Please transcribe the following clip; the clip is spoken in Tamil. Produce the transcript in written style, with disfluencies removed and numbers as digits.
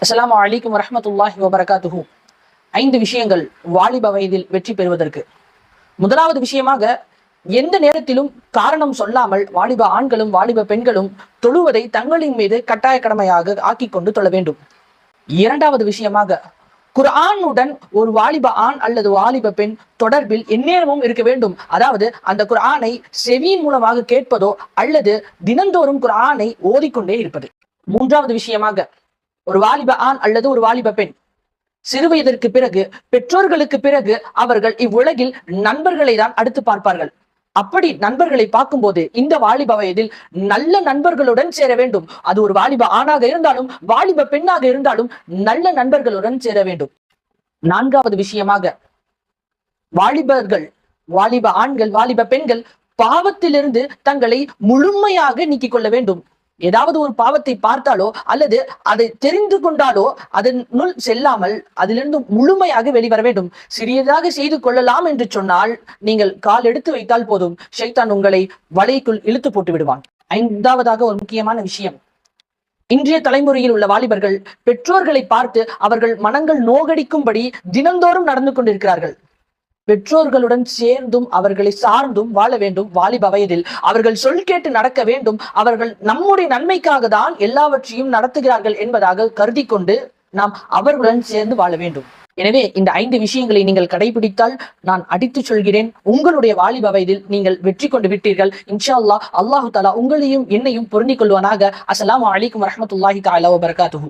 அஸ்ஸலாமு அலைக்கும் வரஹ்மத்துல்லாஹி வபரகாத்துஹு. 5 விஷயங்கள் வாலிப வயதில் வெற்றி பெறுவதற்கு. முதலாவது விஷயமாக, எந்த நேரத்திலும் காரணம் சொல்லாமல் வாலிப ஆண்களும் வாலிப பெண்களும் தொழுவதை தங்களின் மீது கட்டாய கடமையாக ஆக்கிக் கொண்டு தொழ வேண்டும். இரண்டாவது விஷயமாக, குர்ஆனுடன் ஒரு வாலிப ஆண் அல்லது வாலிப பெண் தொடர்பில் எந்நேரமும் இருக்க வேண்டும். அதாவது அந்த குர்ஆனை செவியின் மூலமாக கேட்பதோ அல்லது தினந்தோறும் குர்ஆனை ஓதிக்கொண்டே இருப்பது. மூன்றாவது விஷயமாக, ஒரு வாலிப ஆண் அல்லது ஒரு வாலிப பெண் சிறுவயதிற்கு பிறகு, பெற்றோர்களுக்கு பிறகு அவர்கள் இவ்வுலகில் நண்பர்களை தான் அடுத்து பார்ப்பார்கள். அப்படி நண்பர்களை பார்க்கும்போது இந்த வாலிப வயதில் நல்ல நண்பர்களுடன் சேர வேண்டும். அது ஒரு வாலிப ஆணாக இருந்தாலும் வாலிப பெண்ணாக இருந்தாலும் நல்ல நண்பர்களுடன் சேர வேண்டும். நான்காவது விஷயமாக, வாலிபர்கள், வாலிப ஆண்கள், வாலிப பெண்கள் பாவத்திலிருந்து தங்களை முழுமையாக நீக்கிக் கொள்ள வேண்டும். ஏதாவது ஒரு பாவத்தை பார்த்தாலோ அல்லது அதை தெரிந்து கொண்டாலோ அதனுள் செல்லாமல் அதிலிருந்து முழுமையாக வெளிவர வேண்டும். சிறியதாக செய்து கொள்ளலாம் என்று சொன்னால் நீங்கள் கால் எடுத்து வைத்தால் போதும், ஷைத்தான் உங்களை வலைக்குள் இழுத்து போட்டு விடுவான். ஐந்தாவதாக ஒரு முக்கியமான விஷயம், இன்றைய தலைமுறையில் உள்ள வாலிபர்கள் பெற்றோர்களை பார்த்து அவர்கள் மனங்கள் நோகடிக்கும்படி தினந்தோறும் நடந்து கொண்டிருக்கிறார்கள். பெற்றோர்களுடன் சேர்ந்தும் அவர்களை சார்ந்தும் வாழ வேண்டும். வாலிப வயதில் அவர்கள் சொல் கேட்டு நடக்க வேண்டும். அவர்கள் நம்முடைய நன்மைக்காக தான் எல்லாவற்றையும் நடத்துகிறார்கள் என்பதாக கருதி கொண்டு நாம் அவர்களுடன் சேர்ந்து வாழ வேண்டும். எனவே இந்த 5 விஷயங்களை நீங்கள் கடைபிடித்தால் நான் அடித்து சொல்கிறேன், உங்களுடைய வாலிப வயதில் நீங்கள் வெற்றி கொண்டு விட்டீர்கள். இன்ஷா அல்லாஹ், அல்லாஹு தஆலா உங்களையும் என்னையும் பொருந்திக் கொள்வானாக. அஸ்ஸலாமு அலைக்கும் வரஹ்மத்துல்லாஹி தஆலா வபரகாத்துஹு.